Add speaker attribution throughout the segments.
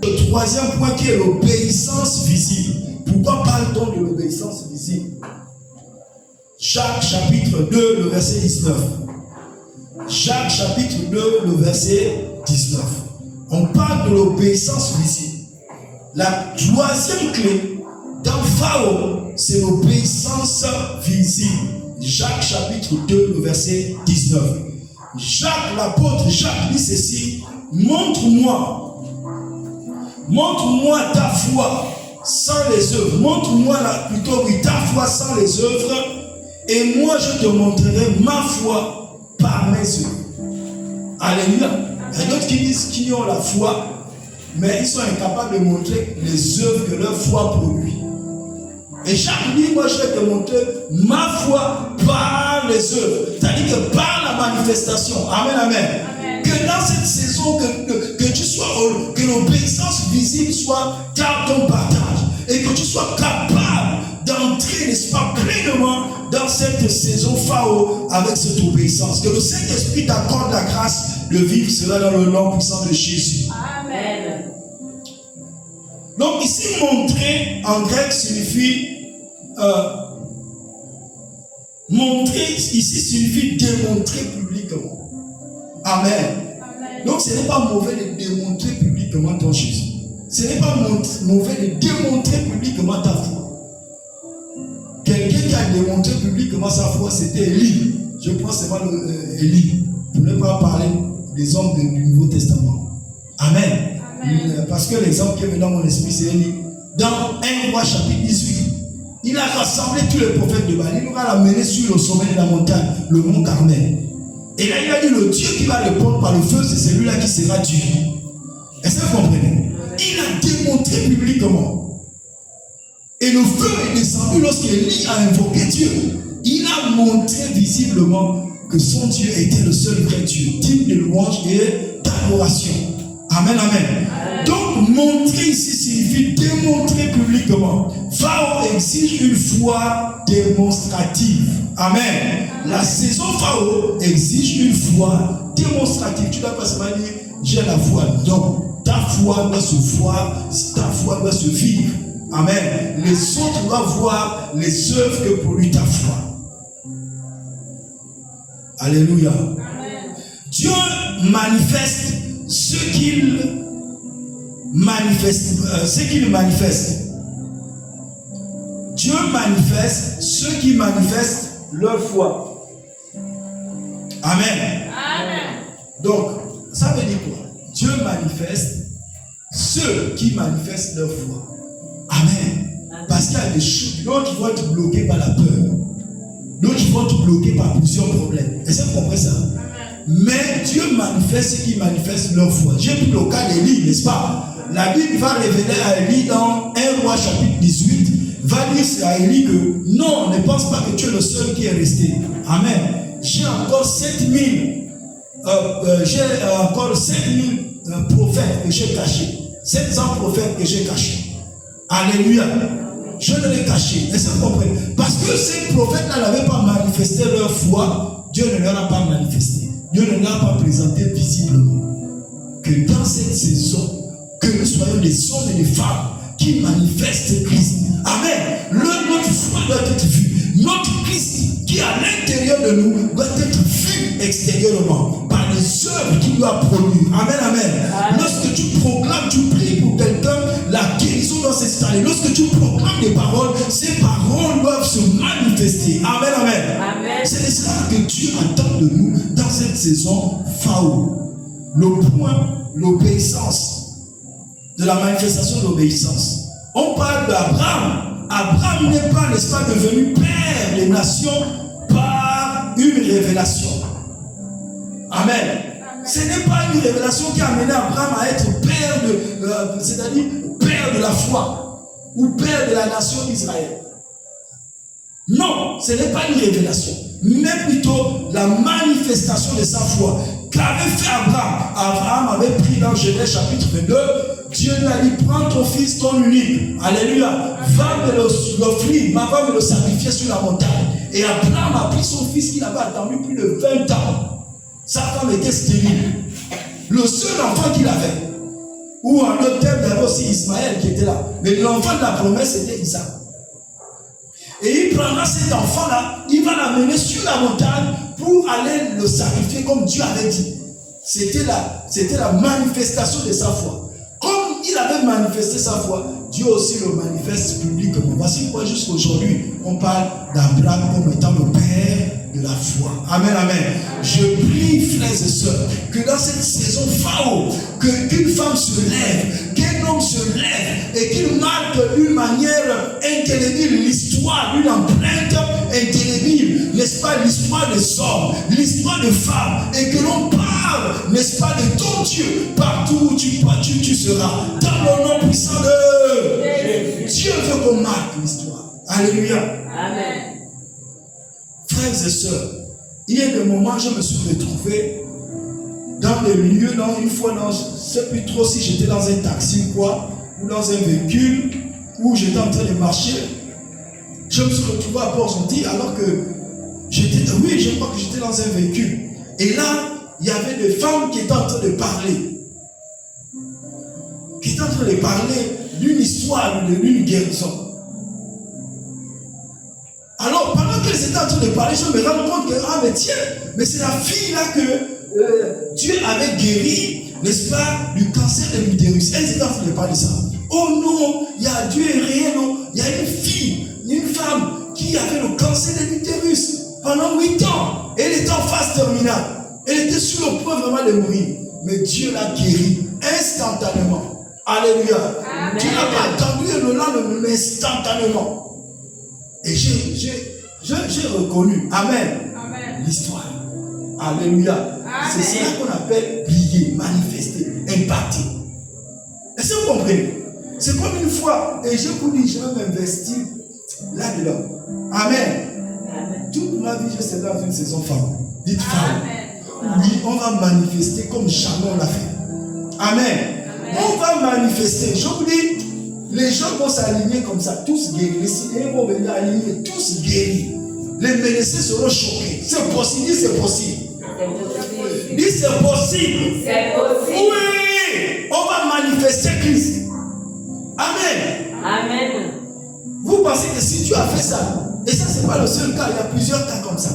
Speaker 1: Le troisième point qui est l'obéissance visible. Pourquoi parle-t-on de l'obéissance visible? Jacques chapitre 2, le verset 19. Jacques chapitre 2, le verset 19. On parle de l'obéissance visible. La troisième clé dans Pharaon, c'est l'obéissance visible. Jacques chapitre 2, le verset 19. Jacques, l'apôtre Jacques dit ceci: montre-moi ta foi sans les œuvres. Montre-moi plutôt ta foi sans les œuvres, et moi je te montrerai ma foi par mes œuvres. Alléluia. Il y a d'autres qui disent qu'ils ont la foi, mais ils sont incapables de montrer les œuvres que leur foi produit. Et Jacques dit, moi je vais te montrer ma foi par les œuvres. C'est-à-dire que par la manifestation. Amen, amen. Amen. Que dans cette saison, que l'obéissance visible soit dans ton partage. Et que tu sois capable d'entrer, n'est-ce pas, pleinement dans cette saison Pharaon avec cette obéissance. Que le Saint-Esprit t'accorde la grâce de vivre cela dans le nom puissant de Jésus. Amen. Donc ici, montrer en grec signifie montrer, ici signifie démontrer publiquement. Amen. Amen. Donc ce n'est pas mauvais de démontrer publiquement ton Jésus. Ce n'est pas mauvais de démontrer publiquement ta foi. Quelqu'un qui a démontré publiquement sa foi, c'était Élie. Je pense que c'est pas Élie. Pour ne pas parler des hommes du Nouveau Testament. Amen. Amen. Parce que l'exemple qui est venu dans mon esprit, c'est Élie. Dans 1 Roi chapitre 18, il a rassemblé tous les prophètes de Baal. Il va l'amener sur le sommet de la montagne, le mont Carmel. Et là, il a dit, le Dieu qui va répondre par le feu, c'est celui-là qui sera Dieu. Est-ce que vous comprenez? Il a démontré publiquement. Et le feu est descendu lorsqu'Élie a invoqué Dieu. Il a montré visiblement que son Dieu était le seul vrai Dieu, digne de louange et d'adoration. Amen, amen. Donc, montrer ici signifie démontrer publiquement. Pharaon exige une foi démonstrative. Amen. La saison Pharaon exige une foi démonstrative. Tu ne dois pas seulement dire j'ai la foi. Non. Ta foi doit se voir, ta foi doit se vivre. Amen. Les autres doivent voir les œuvres que produit ta foi. Alléluia. Amen. Dieu manifeste ce qu'il manifeste. Dieu manifeste ceux qui manifestent leur foi. Amen. Amen. Donc, ça veut dire quoi? Dieu manifeste ceux qui manifestent leur foi. Amen. Parce qu'il y a des choses, d'autres vont être bloqués par la peur. D'autres vont être bloqués par plusieurs problèmes. Est-ce que vous comprenez ça? Mais Dieu manifeste ceux qui manifestent leur foi. J'ai pris le cas d'Élie, n'est-ce pas? La Bible va révéler à Élie dans 1 Roi chapitre 18, va dire à Élie que non, ne pense pas que tu es le seul qui est resté. Amen. J'ai encore 7000 prophètes que j'ai cachés. 700 prophètes que j'ai cachés. Alléluia. Je ne les cachés. Est-ce que vous comprenez? Parce que ces prophètes-là n'avaient pas manifesté leur foi, Dieu ne leur a pas manifesté. Dieu ne leur a pas présenté visiblement. Que dans cette saison, que nous soyons des hommes et des femmes qui manifestent Christ. Amen. Notre foi doit être vue. Notre Christ qui est à l'intérieur de nous doit être vu extérieurement par les œuvres qu'il doit produire. Amen, amen. Lorsque tu proclames, tu pries pour quelqu'un, la guérison doit s'installer. Lorsque tu proclames des paroles, ces paroles doivent se manifester. Amen, amen. Amen. C'est de cela que Dieu attend de nous dans cette saison Pharaon. Le point, l'obéissance. De la manifestation de l'obéissance. On parle d'Abraham. Abraham n'est pas, n'est-ce pas, devenu père des nations par une révélation. Amen. Ce n'est pas une révélation qui a amené Abraham à être père c'est-à-dire père de la foi ou père de la nation d'Israël. Non, ce n'est pas une révélation, mais plutôt la manifestation de sa foi. Qu'avait fait Abraham? Abraham avait pris dans Genèse chapitre 22, Dieu lui a dit, prends ton fils, ton unique, alléluia, va me l'offrir, va me le sacrifier sur la montagne. Et Abraham a pris son fils qu'il avait attendu plus de 20 ans. Sa femme était stérile. Le seul enfant qu'il avait. Ou en d'autres termes, il y avait aussi Ismaël qui était là. Mais l'enfant de la promesse, c'était Isaac. Et il prendra cet enfant-là, il va l'amener sur la montagne pour aller le sacrifier comme Dieu avait dit. C'était la manifestation de sa foi. Comme il avait manifesté sa foi, Dieu aussi le manifeste publiquement. Voici pourquoi jusqu'aujourd'hui, on parle d'Abraham comme étant le père de la foi. Amen, amen. Je prie, frères et sœurs, que dans cette saison phare, qu'une femme se lève, qu'un homme se lève et qu'il marque d'une manière indélébile l'histoire, une empreinte indélébile, n'est-ce pas, l'histoire des hommes, l'histoire des femmes, et que l'on parle, n'est-ce pas, de ton Dieu partout où tu seras, dans le nom puissant de Jésus. Dieu veut qu'on marque l'histoire. Alléluia.
Speaker 2: Amen.
Speaker 1: Frères et sœurs, il y a des moments où je me suis retrouvé dans des lieux, une fois, je ne sais plus trop si j'étais dans un taxi ou quoi, ou dans un véhicule, où j'étais en train de marcher. Je me suis retrouvé à Port-Gentil alors que je crois que j'étais dans un véhicule. Et là, il y avait des femmes qui étaient en train de parler. Qui étaient en train de parler d'une histoire, d'une guérison. Alors, pendant qu'elles étaient en train de parler, je me rends compte que, mais tiens, mais c'est la fille là que Dieu avait guéri, n'est-ce pas, du cancer de l'utérus. Elles étaient en train de parler de ça. Oh non, il y a Dieu est réel, non. Il y a une fille, une femme qui avait le cancer de l'utérus pendant 8 ans. Elle était en phase terminale. Elle était sur le point vraiment de mourir. Mais Dieu l'a guérie instantanément. Alléluia. Amen. Dieu n'a pas attendu le lendemain, mais instantanément. Et j'ai reconnu, amen, l'histoire. Alléluia. C'est cela qu'on appelle briller, manifester, impacter. Est-ce que vous comprenez? C'est comme une fois, et je vous dis, je vais m'investir là-dedans. Amen. Toute ma vie, je serai dans une saison femme. Dites femme. Oui, on va manifester comme jamais on l'a fait. Amen. On va manifester. Je vous dis, les gens vont s'aligner comme ça, tous guéris. Les Syriens vont venir aligner, tous guéris. Les menacés seront choqués. C'est possible, dis c'est possible. Dis c'est possible.
Speaker 2: C'est possible.
Speaker 1: Oui, on va manifester Christ. Amen.
Speaker 2: Amen.
Speaker 1: Vous pensez que si tu as fait ça, et ça c'est pas le seul cas, il y a plusieurs cas comme ça.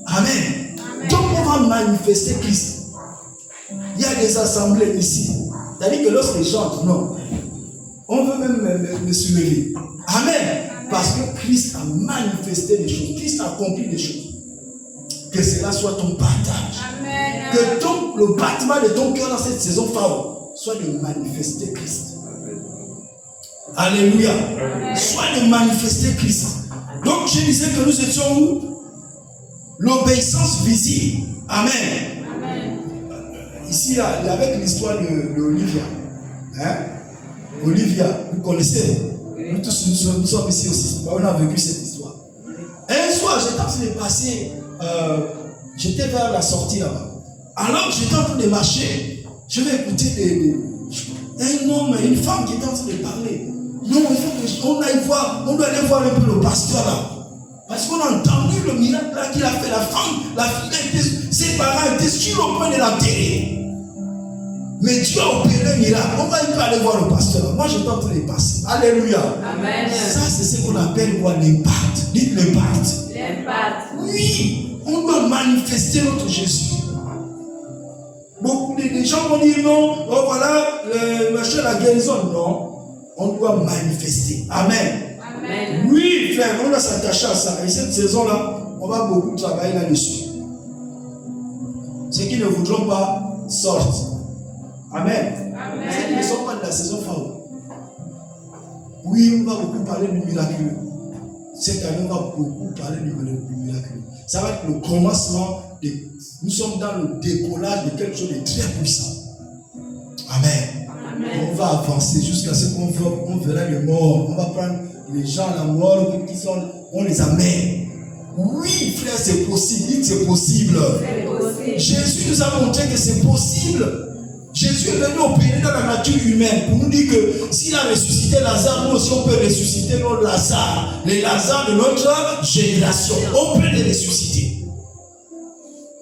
Speaker 1: Amen. Donc on va manifester Christ. Il y a des assemblées ici. C'est-à-dire que lorsque les gens non. On veut même me soulever. Amen. Parce que Christ a manifesté des choses. Christ a accompli des choses. Que cela soit ton partage. Amen. Que le battement de ton cœur dans cette saison phare soit de manifester Christ. Alléluia. Amen. Soit de manifester Christ. Donc je disais que nous étions où? L'obéissance visible. Amen. Amen. Ici, là, avec l'histoire de Olivia. Hein? Olivia, vous connaissez? Nous tous nous sommes ici aussi. On a vécu cette histoire. Un soir, j'étais en train de passer, j'étais vers la sortie là-bas. Alors que j'étais en train de marcher, je vais écouter un homme et une femme qui étaient en train de parler. Non, il faut qu'on aille voir, on doit aller voir un peu le pasteur là. Parce qu'on a entendu le miracle là qu'il a fait. La fille, ses parents étaient sur le point de l'enterrer. Mais Dieu a opéré un miracle. On va aller voir le pasteur. Moi, je suis en train de passer. Alléluia. Amen. Ça, c'est ce qu'on appelle quoi? L'impact. Dites l'impact.
Speaker 2: L'impact.
Speaker 1: Oui. On doit manifester notre Jésus. Beaucoup de gens vont dire non. Oh, voilà, la guérison. Non. On doit manifester. Amen. Amen. Oui, frère, on doit s'attacher à ça. Et cette saison-là, on va beaucoup travailler là-dessus. Ceux qui ne voudront pas sortent. Amen. Amen. Ceux qui ne sont pas de la saison phare. Oui, on va beaucoup parler du miraculeux. Cette année, on va beaucoup parler du miraculeux. Ça va être le commencement. Nous sommes dans le décollage de quelque chose de très puissant. Amen. Amen. On va avancer jusqu'à ce qu'on verra les morts. On va prendre les gens à la mort on les amène. Oui, frère, c'est possible. Dites c'est possible. Jésus nous a montré que c'est possible. Jésus est venu opérer dans la nature humaine pour nous dire que s'il a ressuscité Lazare, nous aussi on peut ressusciter nos Lazare, les Lazare de notre génération. On peut les ressusciter.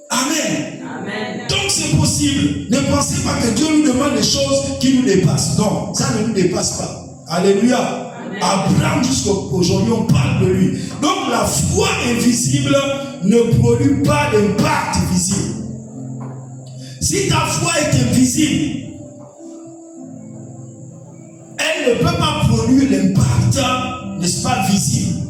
Speaker 1: Amen. Amen. Donc c'est possible. invisible. Ne pensez pas que Dieu nous demande des choses qui nous dépassent. Non, ça ne nous dépasse pas. Alléluia. Amen. Abraham jusqu'à aujourd'hui, on parle de lui. Donc la foi invisible ne produit pas d'impact visible. Si ta foi est invisible, elle ne peut pas produire l'impact, n'est-ce pas, visible.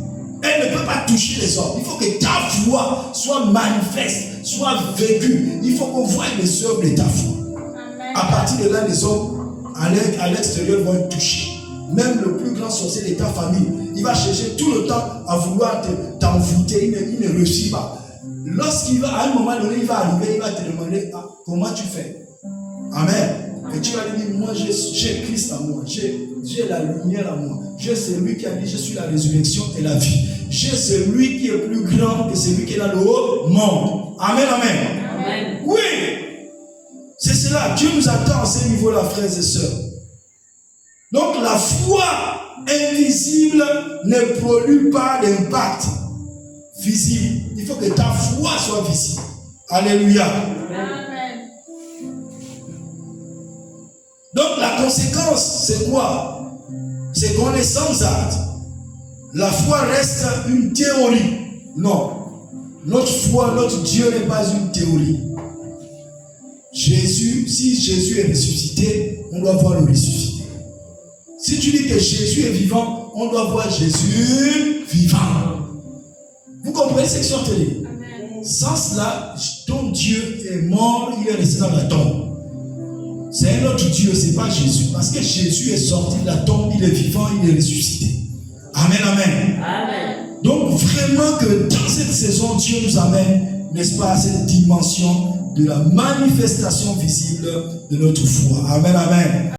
Speaker 1: Elle ne peut pas toucher les hommes. Il faut que ta foi soit manifeste, soit vécue. Il faut qu'on voie les œuvres de ta foi. Amen. À partir de là, les hommes à l'extérieur vont être touchés. Même le plus grand sorcier de ta famille, il va chercher tout le temps à vouloir t'envoûter. Il ne réussit pas. Lorsqu'il va, à un moment donné, il va arriver, il va te demander comment tu fais. Amen. Et tu vas lui dire, moi j'ai Christ en moi, j'ai la lumière en moi. J'ai celui qui a dit, je suis la résurrection et la vie. J'ai celui qui est plus grand que celui qui est dans le haut monde. Amen, amen. Amen. Oui, c'est cela. Dieu nous attend à ce niveau-là, frères et sœurs. Donc la foi invisible ne produit pas d'impact visible. Il faut que ta foi soit visible. Alléluia. Amen. Donc la conséquence, c'est quoi? C'est qu'on est sans acte. La foi reste une théorie. Non. Notre foi, notre Dieu n'est pas une théorie. Jésus, si Jésus est ressuscité, on doit voir le ressuscité. Si tu dis que Jésus est vivant, on doit voir Jésus vivant. Vous comprenez ce que je suis en train de dire? Sans cela, ton Dieu est mort, il est resté dans la tombe. C'est un autre Dieu, ce n'est pas Jésus. Parce que Jésus est sorti de la tombe, il est vivant, il est ressuscité. Amen, amen. Amen. Donc vraiment que dans cette saison, Dieu nous amène, n'est-ce pas, à cette dimension de la manifestation visible de notre foi. Amen, amen.